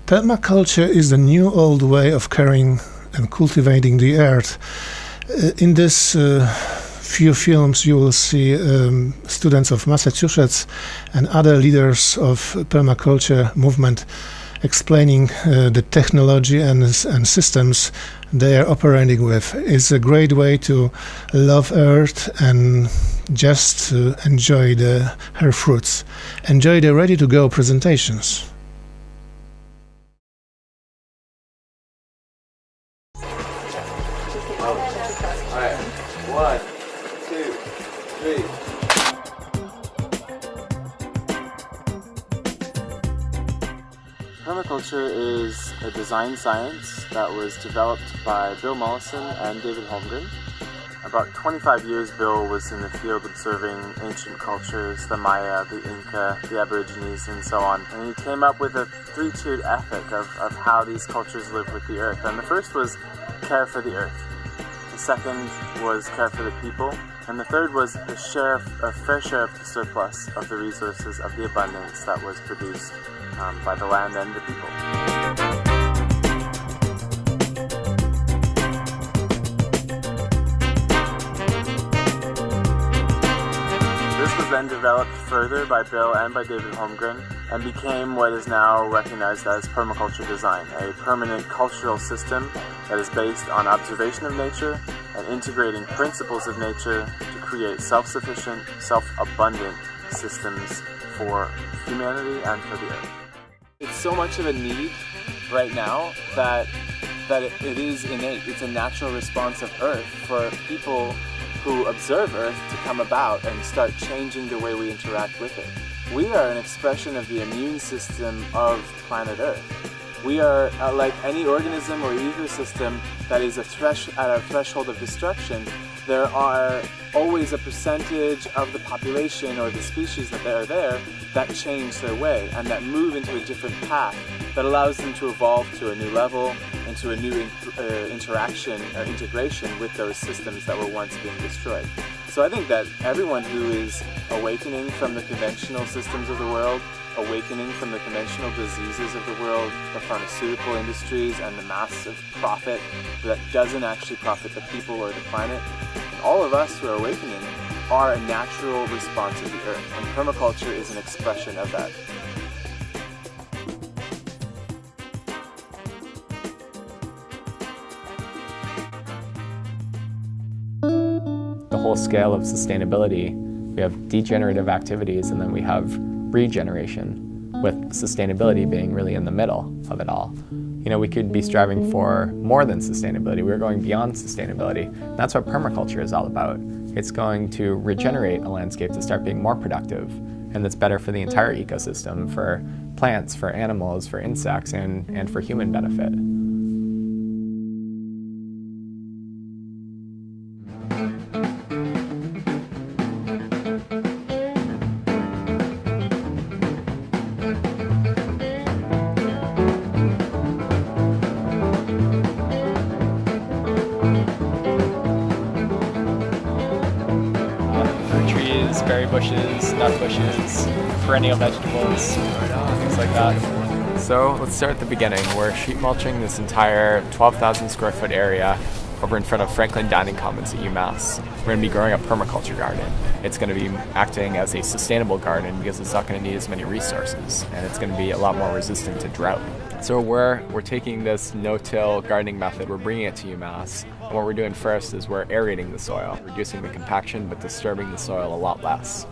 Permaculture is the new old way of caring and cultivating the earth. In this few films you will see students of Massachusetts and other leaders of permaculture movement explaining the technology and systems they are operating with. It's a great way to love earth and just enjoy her fruits. Enjoy the ready-to-go presentations. Alright, 1, 2, 3. Permaculture is a design science that was developed by Bill Mollison and David Holmgren. About 25 years Bill was in the field observing ancient cultures, the Maya, the Inca, the Aborigines, and so on. And he came up with a three-tiered ethic of how these cultures live with the earth. And the first was care for the earth. The second was care for the people. And the third was a fair share of the surplus of the resources, of the abundance that was produced by the land and the people. This was then developed further by Bill and by David Holmgren and became what is now recognized as permaculture design, a permanent cultural system that is based on observation of nature and integrating principles of nature to create self-sufficient, self-abundant systems for humanity and for the earth. It's so much of a need right now that it is innate. It's a natural response of Earth for people who observe Earth to come about and start changing the way we interact with it. We are an expression of the immune system of planet Earth. We are, like any organism or ecosystem that is at a threshold of destruction, there are always a percentage of the population or the species that are there that change their way and that move into a different path that allows them to evolve to a new level, into a new interaction or integration with those systems that were once being destroyed. So I think that everyone who is awakening from the conventional systems of the world, awakening from the conventional diseases of the world, the pharmaceutical industries and the massive profit that doesn't actually profit the people or the planet, and all of us who are awakening are a natural response of the earth, and permaculture is an expression of that. The whole scale of sustainability, we have degenerative activities and then we have regeneration, with sustainability being really in the middle of it all. You know, we could be striving for more than sustainability. We're going beyond sustainability. That's what permaculture is all about. It's going to regenerate a landscape to start being more productive, and that's better for the entire ecosystem, for plants, for animals, for insects, and for human benefit. Berry bushes, nut bushes, perennial vegetables, things like that. So let's start at the beginning. We're sheet mulching this entire 12,000 square foot area over in front of Franklin Dining Commons at UMass. We're going to be growing a permaculture garden. It's going to be acting as a sustainable garden because it's not going to need as many resources, and it's going to be a lot more resistant to drought. So we're taking this no-till gardening method, we're bringing it to UMass, and what we're doing first is we're aerating the soil, reducing the compaction but disturbing the soil a lot less.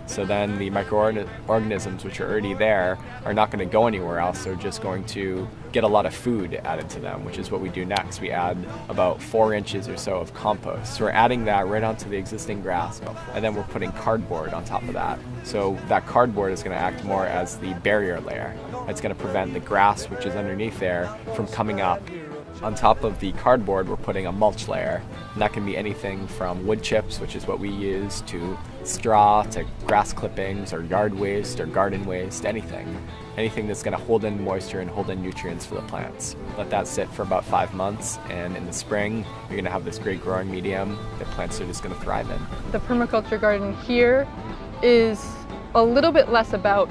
So then the microorganisms which are already there are not going to go anywhere else, they're just going to get a lot of food added to them, which is what we do next. We add about 4 inches or so of compost. So we're adding that right onto the existing grass, and then we're putting cardboard on top of that. So that cardboard is going to act more as the barrier layer. It's going to prevent the grass, which is underneath there, from coming up. On top of the cardboard, we're putting a mulch layer, and that can be anything from wood chips, which is what we use, to straw, to grass clippings, or yard waste, or garden waste, anything that's going to hold in moisture and hold in nutrients for the plants. Let that sit for about 5 months, and in the spring, you're going to have this great growing medium that plants are just going to thrive in. The permaculture garden here is a little bit less about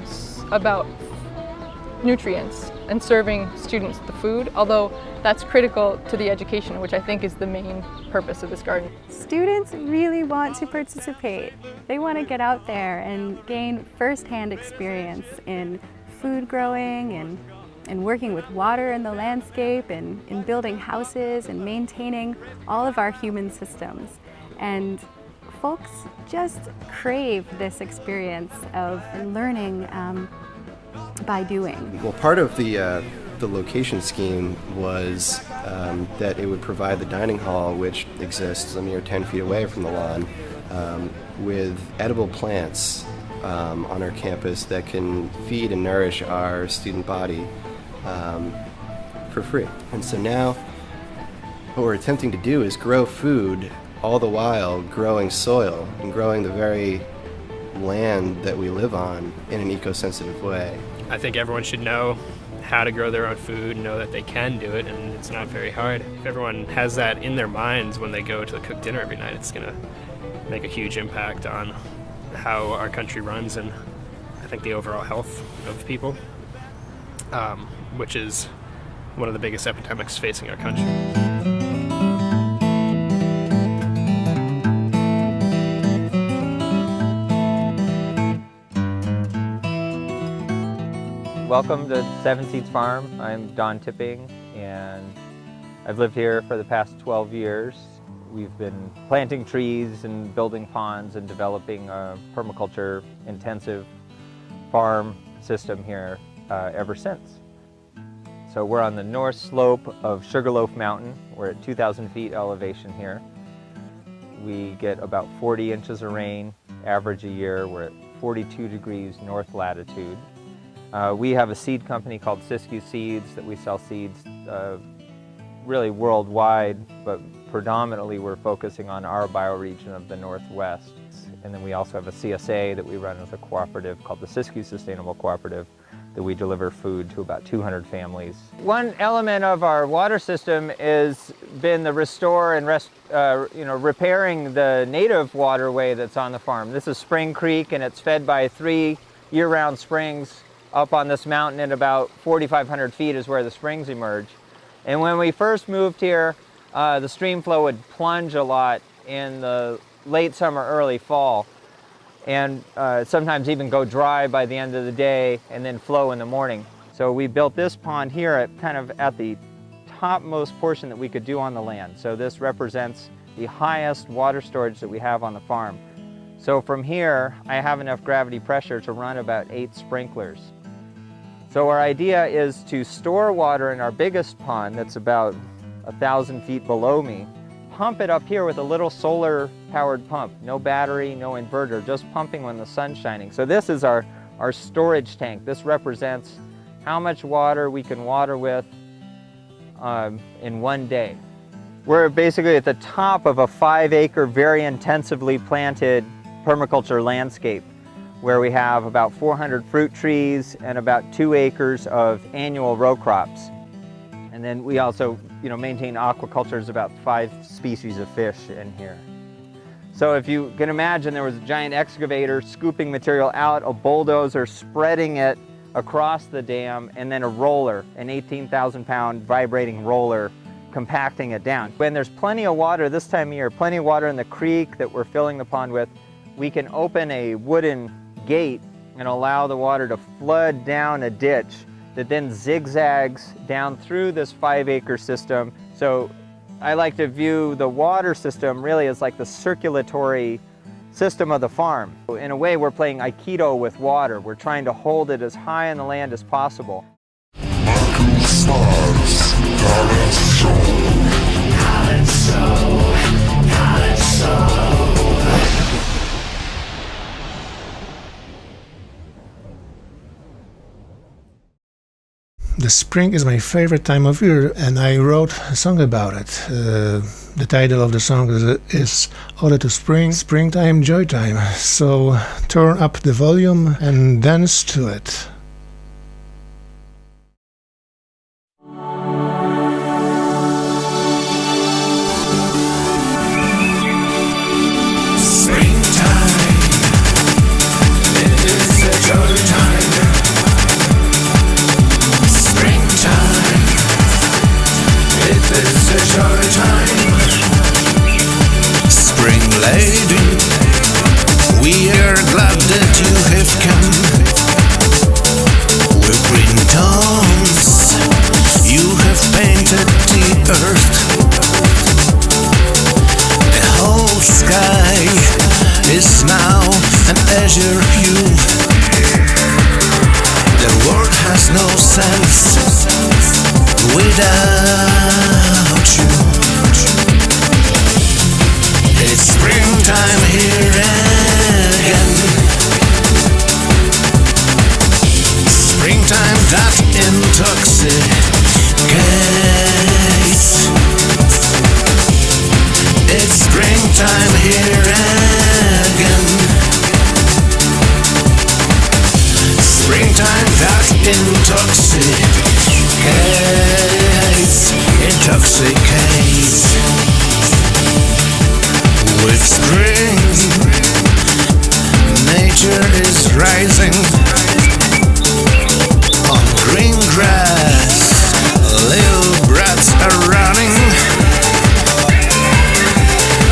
nutrients and serving students the food, although that's critical to the education, which I think is the main purpose of this garden. Students really want to participate. They want to get out there and gain first-hand experience in food growing and working with water in the landscape and in building houses and maintaining all of our human systems. And folks just crave this experience of learning by doing. Well, part of the location scheme was that it would provide the dining hall, which exists a mere 10 feet away from the lawn, with edible plants on our campus that can feed and nourish our student body for free. And so now what we're attempting to do is grow food all the while growing soil and growing the very land that we live on in an eco-sensitive way. I think everyone should know how to grow their own food, know that they can do it, and it's not very hard. If everyone has that in their minds when they go to cook dinner every night, it's going to make a huge impact on how our country runs and I think the overall health of people, which is one of the biggest epidemics facing our country. Welcome to Seven Seeds Farm. I'm Don Tipping, and I've lived here for the past 12 years. We've been planting trees and building ponds and developing a permaculture intensive farm system here ever since. So we're on the north slope of Sugarloaf Mountain. We're at 2,000 feet elevation here. We get about 40 inches of rain average a year. We're at 42 degrees north latitude. We have a seed company called Siskiyou Seeds that we sell seeds really worldwide, but predominantly we're focusing on our bioregion of the Northwest. And then we also have a CSA that we run as a cooperative called the Siskiyou Sustainable Cooperative that we deliver food to about 200 families. One element of our water system has been the restore and repairing the native waterway that's on the farm. This is Spring Creek, and it's fed by 3 year-round springs up on this mountain at about 4,500 feet is where the springs emerge. And when we first moved here, the stream flow would plunge a lot in the late summer, early fall, and sometimes even go dry by the end of the day and then flow in the morning. So we built this pond here at kind of at the topmost portion that we could do on the land. So this represents the highest water storage that we have on the farm. So from here, I have enough gravity pressure to run about 8 sprinklers. So our idea is to store water in our biggest pond that's about 1,000 feet below me, pump it up here with a little solar-powered pump. No battery, no inverter, just pumping when the sun's shining. So this is our storage tank. This represents how much water we can water with in one day. We're basically at the top of a 5-acre, very intensively planted permaculture landscape, where we have about 400 fruit trees and about 2 acres of annual row crops. And then we also, maintain aquaculture, about 5 species of fish in here. So if you can imagine, there was a giant excavator scooping material out, a bulldozer spreading it across the dam, and then a roller, an 18,000-pound vibrating roller, compacting it down. When there's plenty of water this time of year, plenty of water in the creek that we're filling the pond with, we can open a wooden gate and allow the water to flood down a ditch that then zigzags down through this 5-acre system. So I like to view the water system really as like the circulatory system of the farm. In a way, we're playing Aikido with water. We're trying to hold it as high in the land as possible. The spring is my favorite time of year, and I wrote a song about it. The title of the song is Ode to Spring, Springtime, Joy Time. So turn up the volume and dance to it. danger you. The world has no sense without you. It's springtime here again. Springtime that intoxicates. It's springtime here again. Springtime that intoxicates. Intoxicates. With spring, nature is rising on green grass. Little brats are running,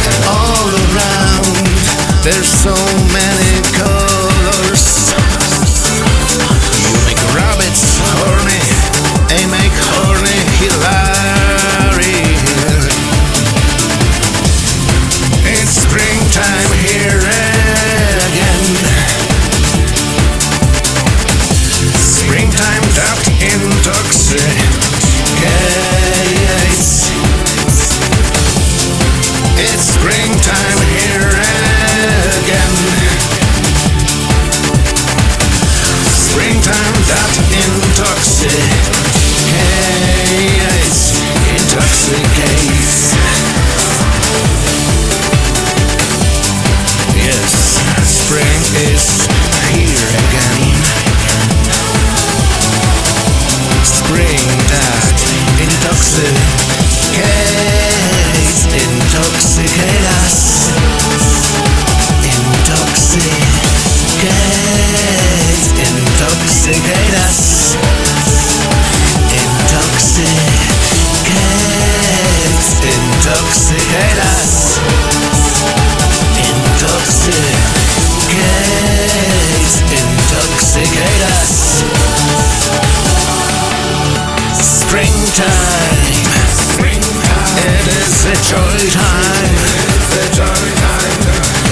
and all around there's so many colors. You make rabbits horny, they make horny hilary. It's springtime here again. Springtime that intoxicates. It's springtime here again. Springtime that intoxicates. Intoxicates. Yes, spring is here again. Spring that intoxicates. Intoxicate us. Intoxicates. Intoxicate us. Intoxicates. Intoxicate us. Intoxicates. Intoxicate us. Springtime. It is a joy time.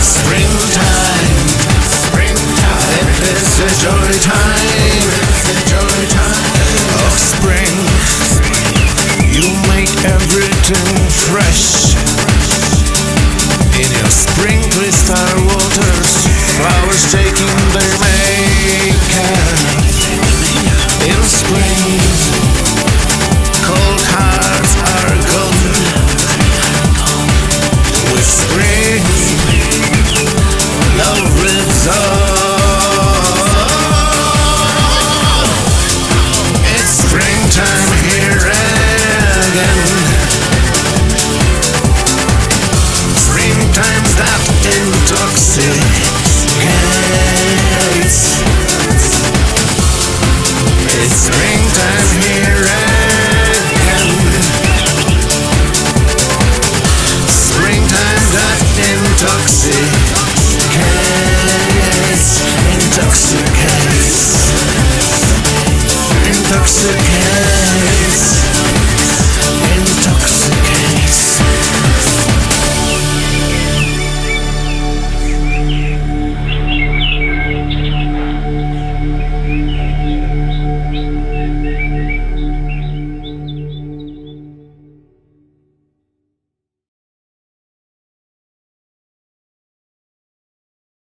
Springtime. It is a joy time. Of spring. You make everything fresh. In your spring crystal waters, flowers take